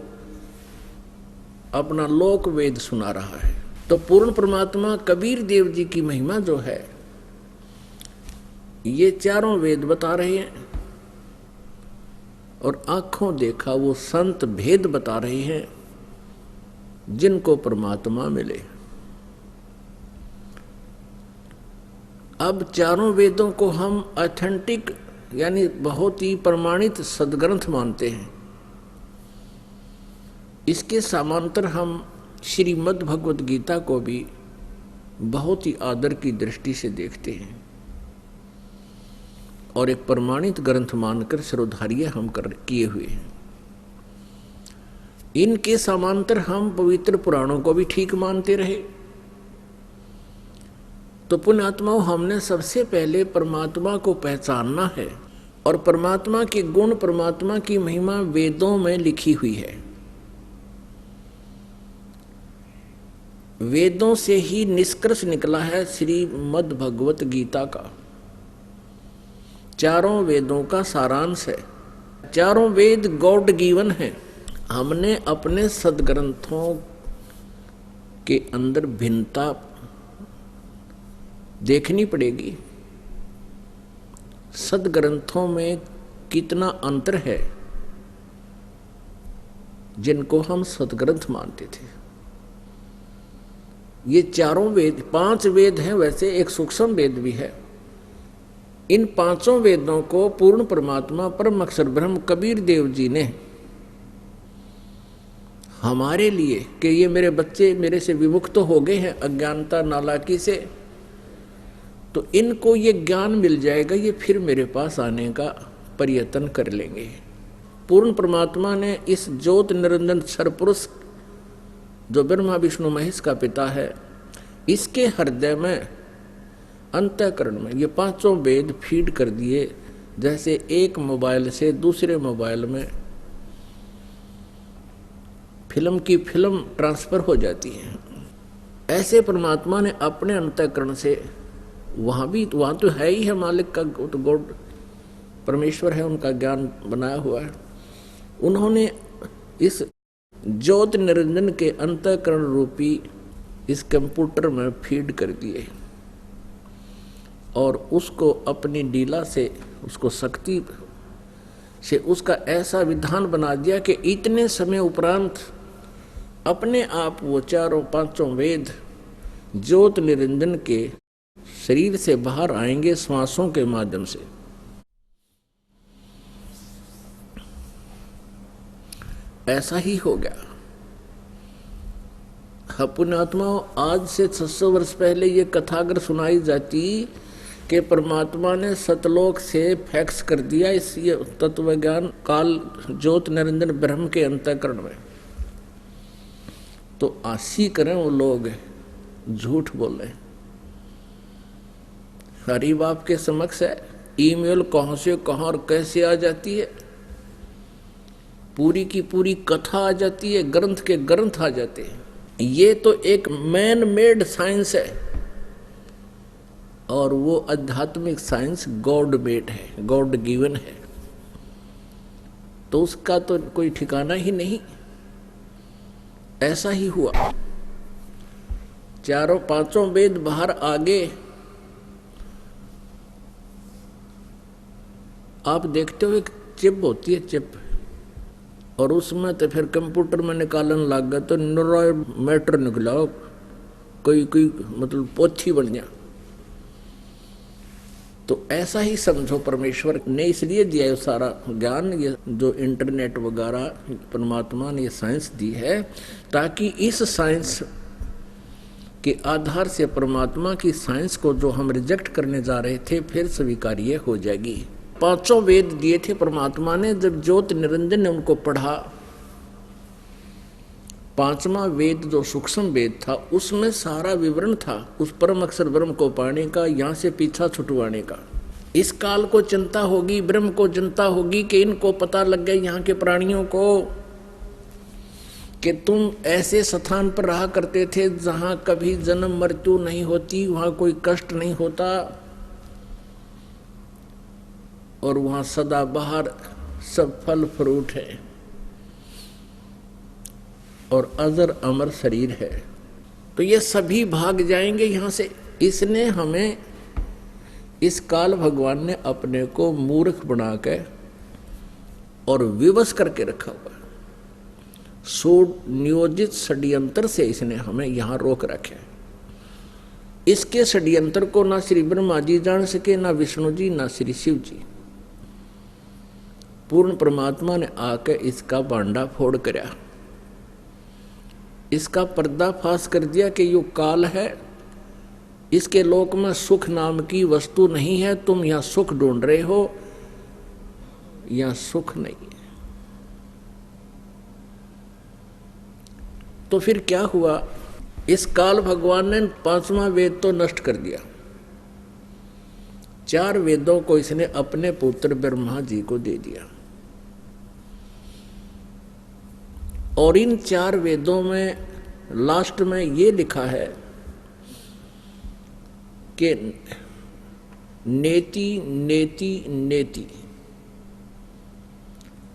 अपना लोक वेद सुना रहा है। तो पूर्ण परमात्मा कबीर देव जी की महिमा जो है, ये 4 वेद बता रहे हैं, और आंखों देखा वो संत भेद बता रहे हैं जिनको परमात्मा मिले। अब 4 वेदों को हम ऑथेंटिक यानी बहुत ही प्रमाणित सदग्रंथ मानते हैं। इसके समांतर हम श्रीमद् भगवत गीता को भी बहुत ही आदर की दृष्टि से देखते हैं और एक प्रमाणित ग्रंथ मानकर श्रोधार्य हम किए हुए हैं। इनके समांतर हम पवित्र पुराणों को भी ठीक मानते रहे। तो पुण्यात्माओं, हमने सबसे पहले परमात्मा को पहचानना है, और परमात्मा के गुण, परमात्मा की महिमा वेदों में लिखी हुई है। वेदों से ही निष्कर्ष निकला है श्रीमद् भगवत गीता का। 4 वेदों का सारांश है। 4 वेद गॉड गिवन है। हमने अपने सदग्रंथों के अंदर भिन्नता देखनी पड़ेगी। सदग्रंथों में कितना अंतर है जिनको हम सदग्रंथ मानते थे। ये 4 वेद, 5 वेद हैं वैसे, एक सूक्ष्म वेद भी है। इन 5 वेदों को पूर्ण परमात्मा परम अक्षर ब्रह्म कबीर देव जी ने हमारे लिए, कि ये मेरे बच्चे मेरे से विमुक्त हो गए हैं अज्ञानता नालाकी से, तो इनको ये ज्ञान मिल जाएगा, ये फिर मेरे पास आने का प्रयत्न कर लेंगे। पूर्ण परमात्मा ने इस ज्योत निरंजन सरपुरुष जो ब्रह्मा विष्णु महेश का पिता है, इसके हृदय में अंतःकरण में ये पांचों वेद फीड कर दिए, जैसे एक मोबाइल से दूसरे मोबाइल में फिल्म की फिल्म ट्रांसफर हो जाती है। ऐसे परमात्मा ने अपने अंतःकरण से वहां तो है ही है मालिक का, तो गॉड परमेश्वर है, उनका ज्ञान बनाया हुआ है। उन्होंने इस ज्योत निरंजन के अंतःकरण रूपी इस कंप्यूटर में फीड कर दिए और उसको अपनी लीला से, उसको शक्ति से उसका ऐसा विधान बना दिया कि इतने समय उपरांत अपने आप वो चारों पांचों वेद ज्योत निरंजन के शरीर से बाहर आएंगे श्वासों के माध्यम से। ऐसा ही हो गया। पुण्यात्माओं, आज से 600 वर्ष पहले ये कथा अगर सुनाई जाती कि परमात्मा ने सतलोक से फैक्स कर दिया इस ये तत्व ज्ञान काल ज्योत निरंजन ब्रह्म के अंतःकरण में, तो आशी करें वो लोग झूठ बोले। हरि बाप के समक्ष है, ईमेल कहां से कहां और कैसे आ जाती है, पूरी की पूरी कथा आ जाती है, ग्रंथ के ग्रंथ आ जाते हैं। ये तो एक मैन मेड साइंस है और वो आध्यात्मिक साइंस गॉड मेड है, गॉड गिवन है, तो उसका तो कोई ठिकाना ही नहीं। ऐसा ही हुआ, चारों पांचों वेद बाहर आगे। आप देखते हो एक चिप होती है, चिप, और उसमें तो फिर कंप्यूटर में निकालने लग गया तो न्यूरो मैटर निकला, कोई मतलब पोथी बन गया। तो ऐसा ही समझो, परमेश्वर ने इसलिए दिया है सारा ज्ञान, ये जो इंटरनेट वगैरह परमात्मा ने ये साइंस दी है, ताकि इस साइंस के आधार से परमात्मा की साइंस को जो हम रिजेक्ट करने जा रहे थे फिर स्वीकार्य हो जाएगी। पांचों वेद दिए थे परमात्मा ने, जब ज्योत निरंजन ने उनको पढ़ा, पांचवा वेद जो सूक्ष्म वेद था उसमें सारा विवरण था उस परम अक्षर ब्रह्म को पाने का, यहाँ से पीछा छुटवाने का। इस काल को चिंता होगी, ब्रह्म को चिंता होगी कि इनको पता लग गया यहाँ के प्राणियों को कि तुम ऐसे स्थान पर रहा करते थे जहां कभी जन्म मृत्यु नहीं होती, वहां कोई कष्ट नहीं होता और वहां सदा बाहर सब फल फ्रूट है और अजर अमर शरीर है। तो ये सभी भाग जाएंगे यहां से। इसने हमें, इस काल भगवान ने अपने को मूर्ख बना के और विवश करके रखा हुआ, नियोजित षड्यंत्र से इसने हमें यहां रोक रखे। इसके षड्यंत्र को ना श्री ब्रह्मा जी जान सके, ना विष्णु जी, ना श्री शिव जी। पूर्ण परमात्मा ने आकर इसका बांडा फोड़ करया, इसका पर्दाफाश कर दिया कि यो काल है, इसके लोक में सुख नाम की वस्तु नहीं है, तुम यहां सुख ढूंढ रहे हो, यहां सुख नहीं है। तो फिर क्या हुआ, इस काल भगवान ने पांचवा वेद तो नष्ट कर दिया, चार वेदों को इसने अपने पुत्र ब्रह्मा जी को दे दिया और इन चार वेदों में लास्ट में ये लिखा है कि नेति नेति नेति,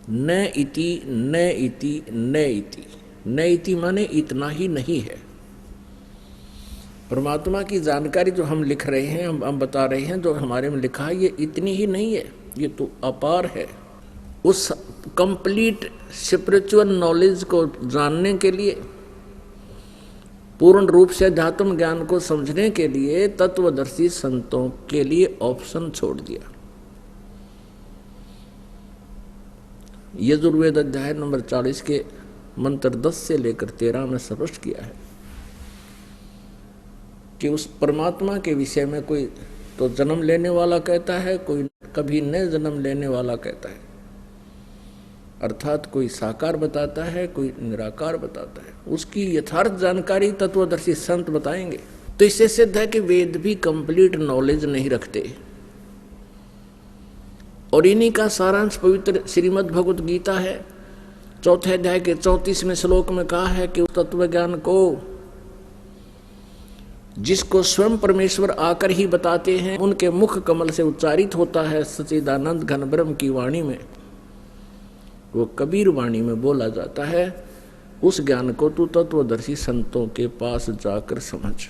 न इति न इति न इति। न इति माने इतना ही नहीं है। परमात्मा की जानकारी जो हम लिख रहे हैं, हम बता रहे हैं, जो हमारे में लिखा है, ये इतनी ही नहीं है, ये तो अपार है। उस कंप्लीट स्पिरिचुअल नॉलेज को जानने के लिए, पूर्ण रूप से अध्यात्म ज्ञान को समझने के लिए तत्वदर्शी संतों के लिए ऑप्शन छोड़ दिया। यजुर्वेद अध्याय नंबर 40 के मंत्र 10 से लेकर 13 में स्पष्ट किया है कि उस परमात्मा के विषय में कोई तो जन्म लेने वाला कहता है, कोई कभी न जन्म लेने वाला कहता है। अर्थात कोई साकार बताता है, कोई निराकार बताता है, उसकी यथार्थ जानकारी तत्वदर्शी संत बताएंगे। तो इससे सिद्ध है कि वेद भी कंप्लीट नॉलेज नहीं रखते। और इन्हीं का सारांश पवित्र श्रीमद् भगवत गीता है। चौथे अध्याय के 34वें श्लोक में कहा है कि तत्व ज्ञान को जिसको स्वयं परमेश्वर आकर ही बताते हैं, उनके मुख कमल से उच्चारित होता है सच्चिदानंद घन ब्रह्म की वाणी में, वो कबीर वाणी में बोला जाता है। उस ज्ञान को तू तत्वदर्शी संतों के पास जाकर समझ।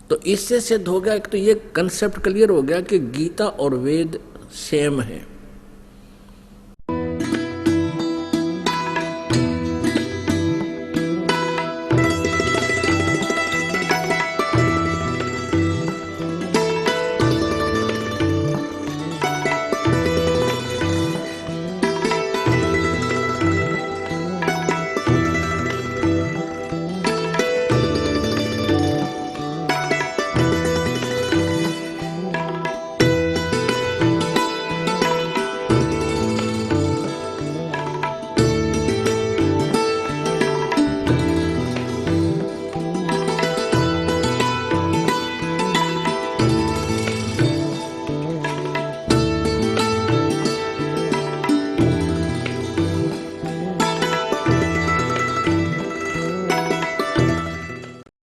तो इससे सिद्ध हो गया, एक तो ये कंसेप्ट क्लियर हो गया कि गीता और वेद सेम है।